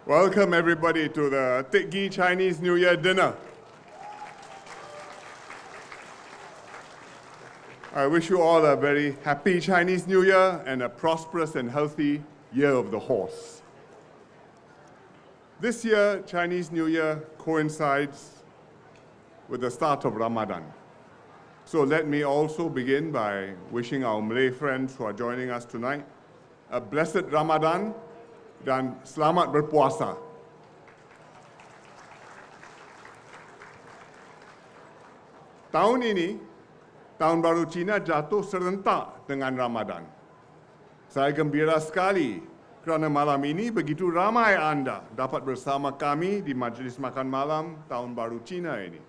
Welcome everybody to the Teck Ghee Chinese New Year dinner. I wish you all a very happy Chinese New Year and a prosperous and healthy Year of the Horse. This year, Chinese New Year coincides with the start of Ramadan. So let me also begin by wishing our Malay friends who are joining us tonight a blessed Ramadan dan selamat berpuasa. Tahun ini, Tahun Baru Cina jatuh serentak dengan Ramadan. Saya gembira sekali kerana malam ini begitu ramai anda dapat bersama kami di majlis makan malam Tahun Baru Cina ini.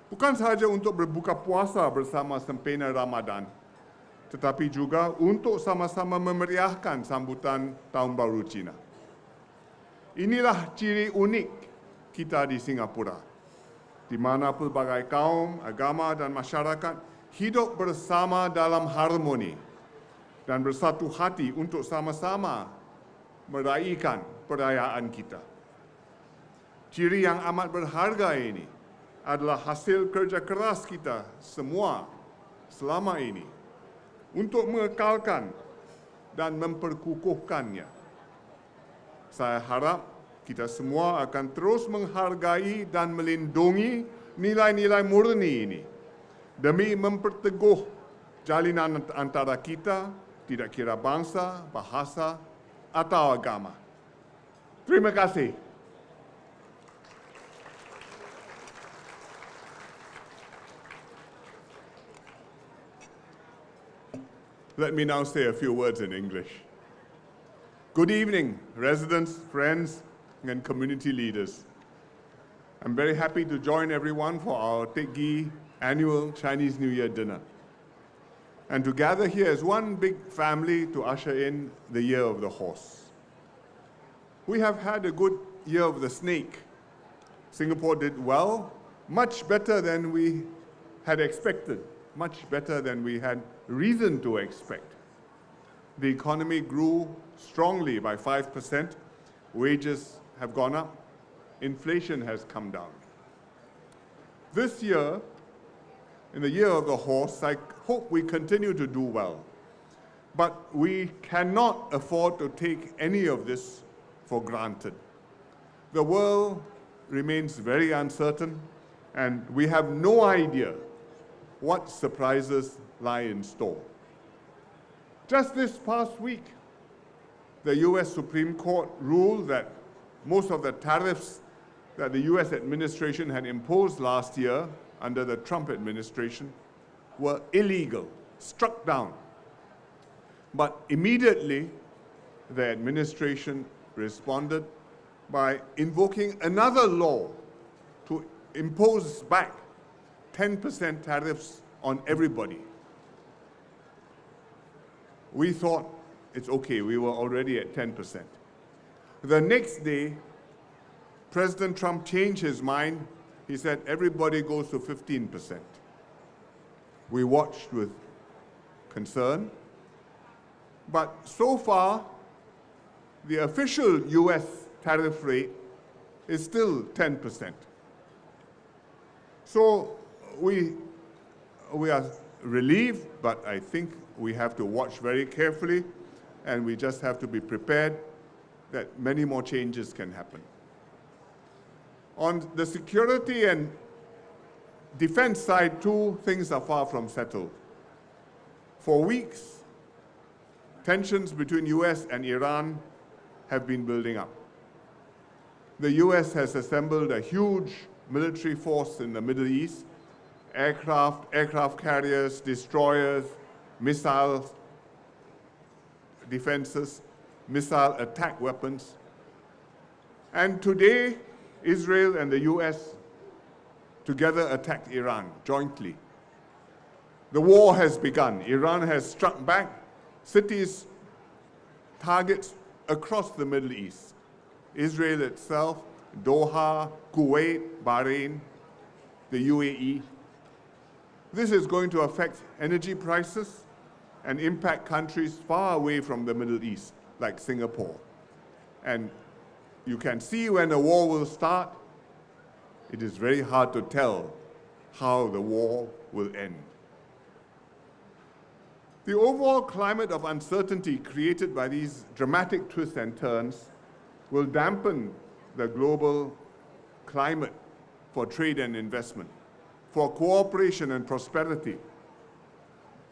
Bukan sahaja untuk berbuka puasa bersama sempena Ramadan, tetapi juga untuk sama-sama memeriahkan sambutan Tahun Baru Cina. Inilah ciri unik kita di Singapura, di mana pelbagai kaum, agama dan masyarakat hidup bersama dalam harmoni dan bersatu hati untuk sama-sama meraihkan perayaan kita. Ciri yang amat berharga ini adalah hasil kerja keras kita semua selama ini untuk mengekalkan dan memperkukuhkannya. Saya harap kita semua akan terus menghargai dan melindungi nilai-nilai murni ini demi memperteguh jalinan antara kita, tidak kira bangsa, bahasa, atau agama. Terima kasih. Let me now say a few words in English. Good evening, residents, friends, and community leaders. I'm very happy to join everyone for our Teck Ghee annual Chinese New Year dinner, and to gather here as one big family to usher in the Year of the Horse. We have had a good Year of the Snake. Singapore did well, much better than we had expected, much better than we had reason to expect. The economy grew strongly by 5%, wages have gone up, inflation has come down. This year, in the Year of the Horse, I hope we continue to do well. But we cannot afford to take any of this for granted. The world remains very uncertain, and we have no idea what surprises lie in store. Just this past week, the US Supreme Court ruled that most of the tariffs that the US administration had imposed last year under the Trump administration were illegal, struck down. But immediately, the administration responded by invoking another law to impose back 10% tariffs on everybody. We thought it's okay, we were already at 10%. The next day, President Trump changed his mind. He said everybody goes to 15%. We watched with concern, but so far, the official US tariff rate is still 10%. So we are relieved, but I think we have to watch very carefully, and we just have to be prepared that many more changes can happen. On the security and defense side, too, things are far from settled. For weeks, tensions between US and Iran have been building up. The US has assembled a huge military force in the Middle East, aircraft carriers, destroyers, missiles, defenses, missile attack weapons. And today, Israel and the US together attacked Iran jointly. The war has begun. Iran has struck back cities, targets across the Middle East. Israel itself, Doha, Kuwait, Bahrain, the UAE. This is going to affect energy prices and impact countries far away from the Middle East, like Singapore. And you can see when a war will start, it is very hard to tell how the war will end. The overall climate of uncertainty created by these dramatic twists and turns will dampen the global climate for trade and investment, for cooperation and prosperity,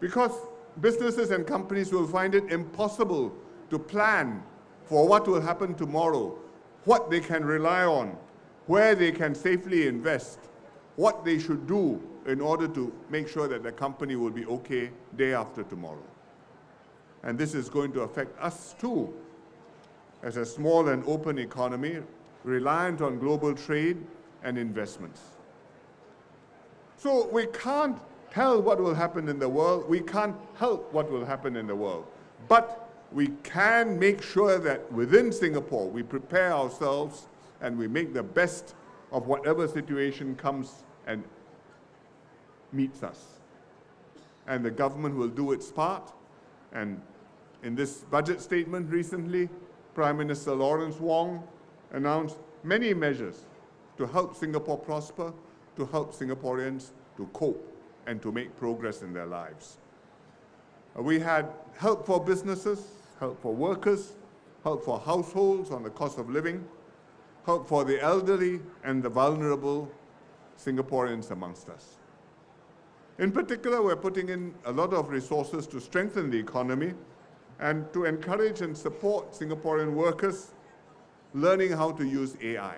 because businesses and companies will find it impossible to plan for what will happen tomorrow, what they can rely on, where they can safely invest, what they should do in order to make sure that the company will be okay day after tomorrow. And this is going to affect us too, as a small and open economy reliant on global trade and investments. So we can't tell what will happen in the world, we can't help what will happen in the world, but we can make sure that within Singapore we prepare ourselves and we make the best of whatever situation comes and meets us. And the government will do its part. And in this budget statement recently, Prime Minister Lawrence Wong announced many measures to help Singapore prosper, to help Singaporeans to cope and to make progress in their lives. We had help for businesses, help for workers, help for households on the cost of living, help for the elderly and the vulnerable Singaporeans amongst us. In particular, we're putting in a lot of resources to strengthen the economy and to encourage and support Singaporean workers learning how to use AI.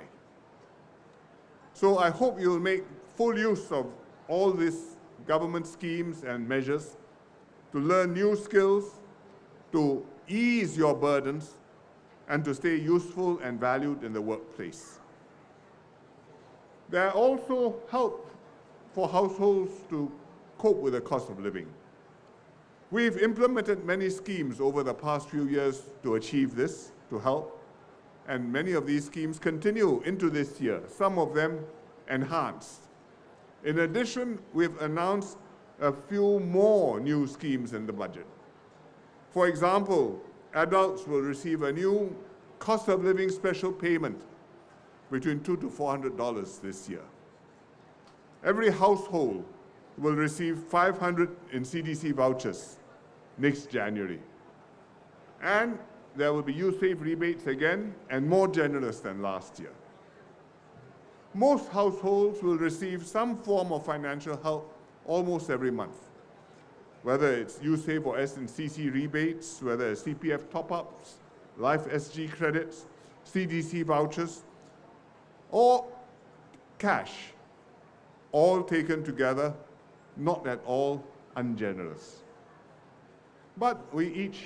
So I hope you'll make full use of all these government schemes and measures to learn new skills, to ease your burdens, and to stay useful and valued in the workplace. There are also help for households to cope with the cost of living. We've implemented many schemes over the past few years to achieve this, to help, and many of these schemes continue into this year, some of them enhanced. In addition, we've announced a few more new schemes in the budget. For example, adults will receive a new cost of living special payment between $200 to $400 this year. Every household will receive 500 in CDC vouchers next January. And there will be YouSave rebates again, and more generous than last year. Most households will receive some form of financial help almost every month, whether it's YouSave or S&CC rebates, whether it's CPF top-ups, Life SG credits, CDC vouchers, or cash, all taken together, not at all ungenerous. But we each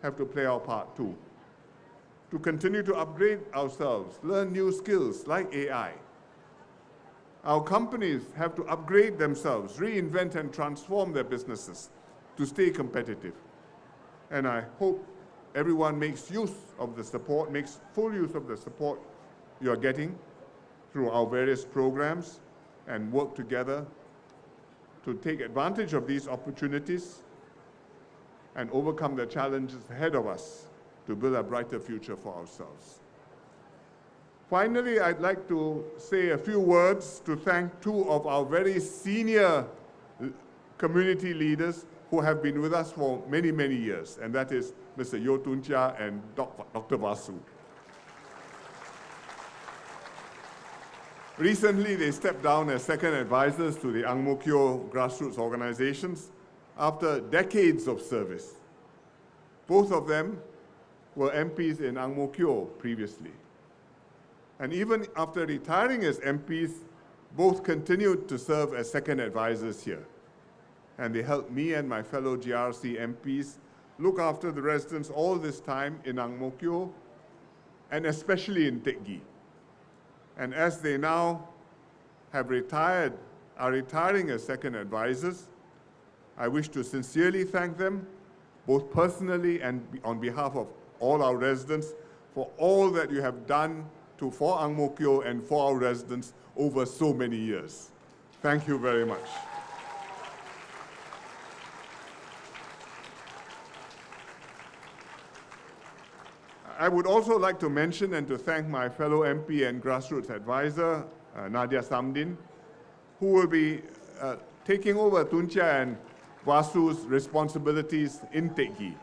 have to play our part too, to continue to upgrade ourselves, learn new skills like AI. Our companies have to upgrade themselves, reinvent and transform their businesses to stay competitive. And I hope everyone makes use of the support, makes full use of the support you're getting through our various programs, and work together to take advantage of these opportunities and overcome the challenges ahead of us to build a brighter future for ourselves. Finally, I'd like to say a few words to thank two of our very senior community leaders who have been with us for many, many years, and that is Mr. Yeo Tun Chia and Dr. Vasu. Recently, they stepped down as second advisors to the Ang Mo Kio grassroots organizations after decades of service. Both of them were MPs in Ang Mo Kio previously. And even after retiring as MPs, both continued to serve as second advisors here. And they helped me and my fellow GRC MPs look after the residents all this time in Ang Mo Kio, and especially in Teck Ghee. And as they now have retired, are retiring as second advisors, I wish to sincerely thank them, both personally and on behalf of all our residents, for all that you have done for Ang Mo Kio and for our residents over so many years. Thank you very much. I would also like to mention and to thank my fellow MP and grassroots advisor, Nadia Samdin, who will be taking over Tunja and Vasu's responsibilities in Teck Ghee.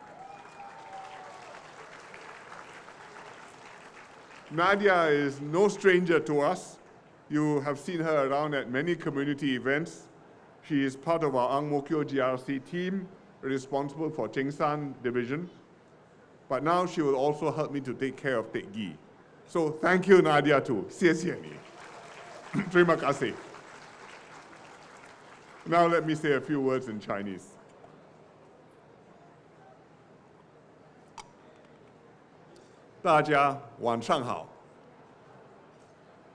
Nadia is no stranger to us. You have seen her around at many community events. She is part of our Ang Mo Kio GRC team, responsible for Chengshan division. But now she will also help me to take care of Teck Ghee. So thank you, Nadia, too. 谢谢你. Terima kasih. Now let me say a few words in Chinese. 大家晚上好。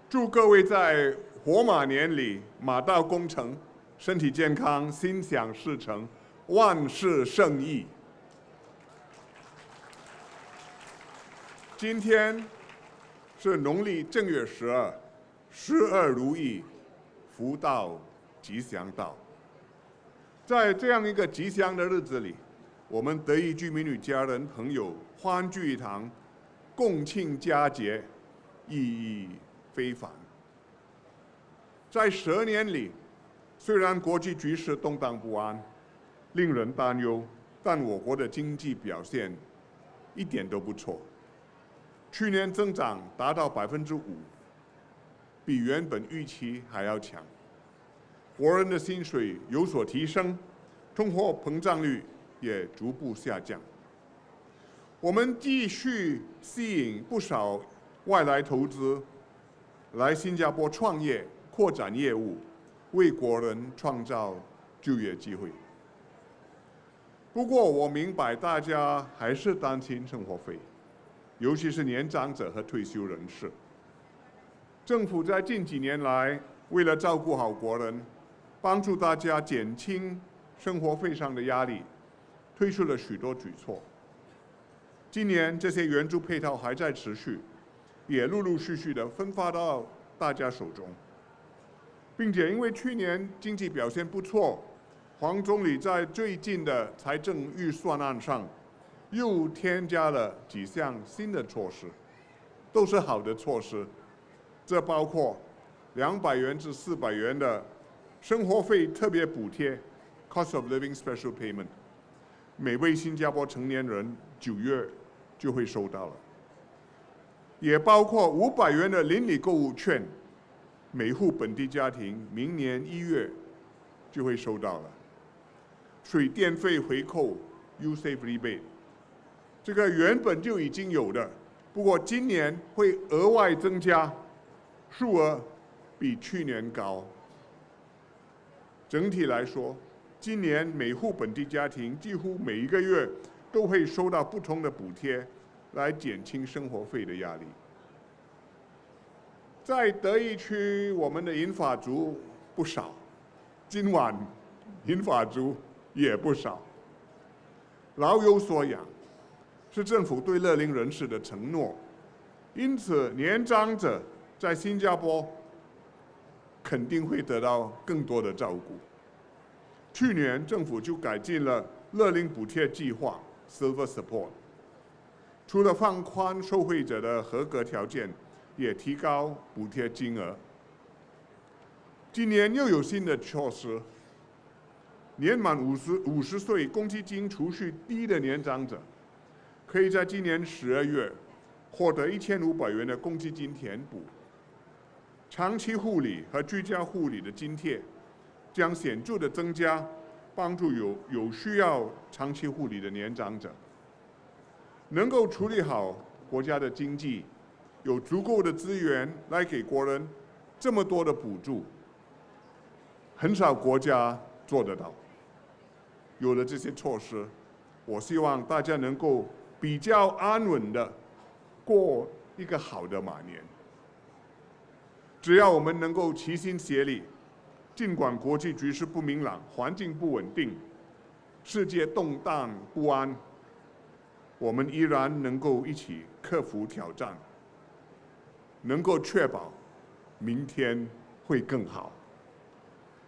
祝各位在火马年里马到功成，身体健康，心想事成，万事胜意。今天是农历正月12，十二如意，福到吉祥到。在这样一个吉祥的日子里，我们德意居民与家人朋友欢聚一堂，共庆佳节，意义非凡。在12年里，虽然国际局势动荡不安，令人担忧，但我国的经济表现一点都不错。去年增长达到5%，比原本预期还要强。国人的薪水有所提升，通货膨胀率也逐步下降。我们继续吸引不少外来投资来新加坡创业、扩展业务，为国人创造就业机会。不过，我明白大家还是担心生活费。尤其是年长者和退休人士。政府在近几年来，为了照顾好国人，帮助大家减轻生活费上的压力，推出了许多举措。今年这些援助配套还在持续，也陆陆续续地分发到大家手中，并且因为去年经济表现不错，黄总理在最近的财政预算案上又添加了几项新的措施，都是好的措施。这包括200元至400元的生活费特别补贴 （Cost of Living Special Payment）， 每位新加坡成年人9月就会收到了。也包括500元的邻里购物券，每户本地家庭明年1月就会收到了。水电费回扣 （U-Save Rebate）。这个原本就已经有的，不过今年会额外增加，数额比去年高。整体来说，今年每户本地家庭几乎每一个月都会收到不同的补贴，来减轻生活费的压力。在德意区，我们的银发族不少，今晚银发族也不少。老有所养。是政府对乐龄人士的承诺，因此年长者在新加坡肯定会得到更多的照顾。去年政府就改进了乐龄补贴计划 （Silver Support）， 除了放宽受惠者的合格条件，也提高补贴金额。今年又有新的措施，年满50岁、公积金储蓄低的年长者，可以在今年12月获得1500元的公积金填补。长期护理和居家护理的津贴将显著的增加，帮助有需要长期护理的年长者，能够处理好国家的经济，有足够的资源来给国人这么多的补助，很少国家做得到。有了这些措施，我希望大家能够比较安稳的过一个好的马年。只要我们能够齐心协力，尽管国际局势不明朗、环境不稳定、世界动荡不安，我们依然能够一起克服挑战，能够确保明天会更好。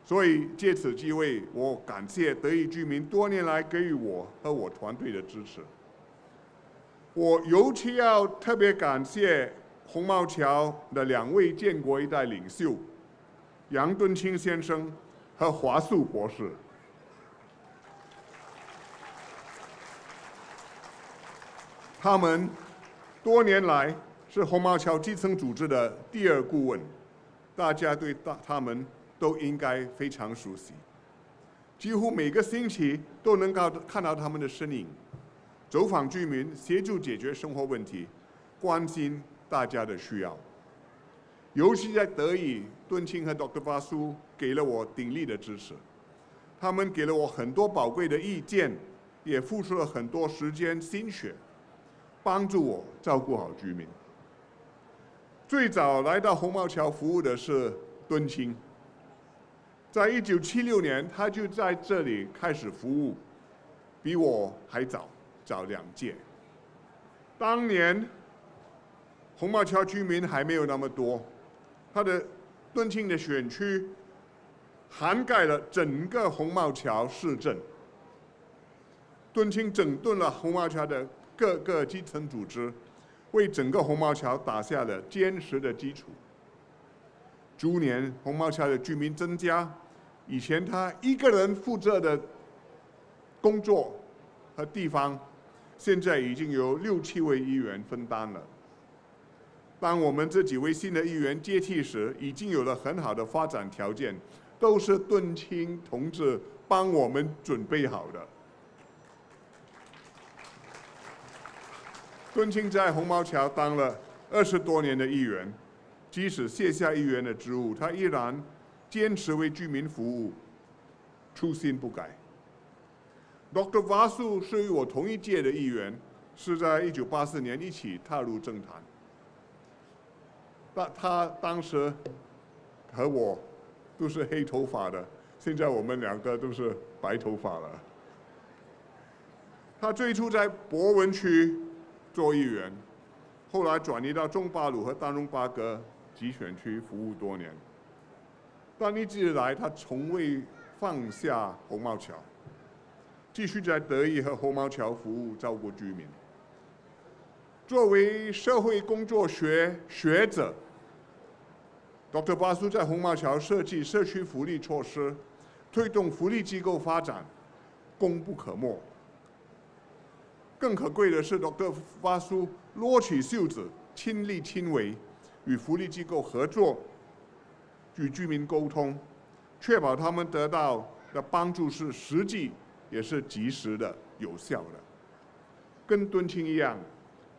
所以借此机会，我感谢德意居民多年来给予我和我团队的支持。我尤其要特别感谢红帽桥的2位建国一代领袖，杨敦清先生和华素博士。他们多年来是红帽桥基层组织的第2顾问，大家对他们都应该非常熟悉。几乎每个星期都能够看到他们的身影，走访居民，协助解决生活问题，关心大家的需要。尤其在德裔，敦清和 Dr. Vasu 给了我鼎力的支持，他们给了我很多宝贵的意见，也付出了很多时间心血，帮助我照顾好居民。最早来到红帽桥服务的是敦清，在1976年，他就在这里开始服务，比我还早2届。当年红帽桥居民还没有那么多，他的敦清的选区涵盖了整个红帽桥市镇。敦清整顿了红帽桥的各个基层组织，为整个红帽桥打下了坚实的基础。逐年红帽桥的居民增加，以前他一个人负责的工作和地方，现在已经由6、7位议员分担了。当我们这几位新的议员接替时，已经有了很好的发展条件，都是敦清同志帮我们准备好的。敦清在红帽桥当了20多年的议员，即使卸下议员的职务，他依然坚持为居民服务，初心不改。Dr. Vasu 是与我同一届的议员，是在1984年一起踏入政坛。他当时和我都是黑头发的，现在我们2个都是白头发了。他最初在博文区做议员，后来转移到中巴鲁和丹戎巴葛集选区服务多年，但一直以来他从未放下红帽桥，继续在德裔和红帽桥服务照顾居民。作为社会工作学者，Dr. Vasu 在红帽桥设计社区福利措施，推动福利机构发展，功不可没。更可贵的是 ，Dr. Vasu 撸起袖子，亲力亲为，与福利机构合作，与居民沟通，确保他们得到的帮助是实际，也是及时的、有效的。跟敦清一样，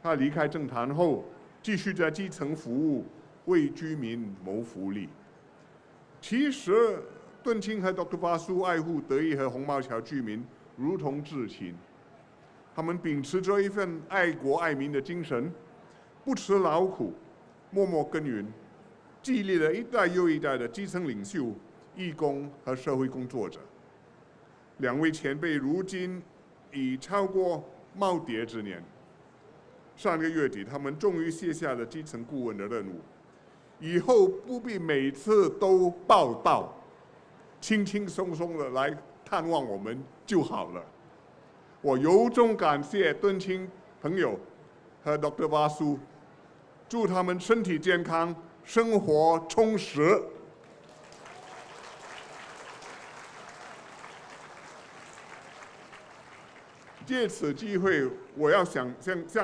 他离开政坛后，继续在基层服务，为居民谋福利。其实，敦清和 Dr. Vasu 爱护德裔和红帽桥居民如同至亲。他们秉持着一份爱国爱民的精神，不辞劳苦，默默耕耘，激励了一代又一代的基层领袖、义工和社会工作者。2位前辈如今已超过耄耋之年。上个月底，他们终于卸下了基层顾问的任务，以后不必每次都报道，轻轻松松的来探望我们就好了。我由衷感谢敦清朋友和 Dr. Vasu， 祝他们身体健康，生活充实。借此机会，我要向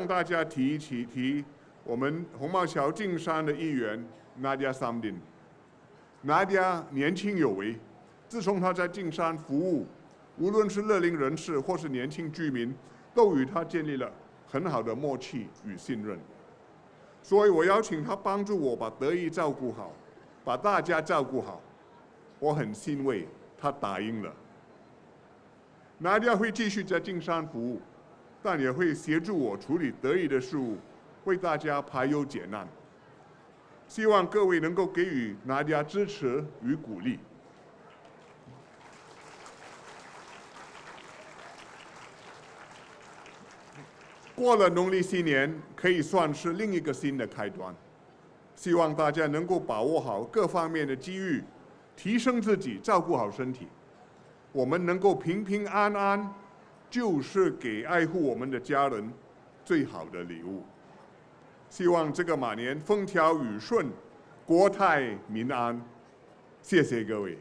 大家提我们红帽桥径山的议员 Nadia Samdin。Nadia 年轻有为，自从她在径山服务，无论是乐龄人士或是年轻居民，都与她建立了很好的默契与信任。所以我邀请她帮助我把德裔照顾好，把大家照顾好。我很欣慰，她答应了。Nadia 会继续在径山服务，但也会协助我处理德裔的事务，为大家排忧解难。希望各位能够给予Nadia支持与鼓励。过了农历新年，可以算是另一个新的开端。希望大家能够把握好各方面的机遇，提升自己，照顾好身体。我们能够平平安安，就是给爱护我们的家人最好的礼物。希望这个马年风调雨顺，国泰民安。谢谢各位。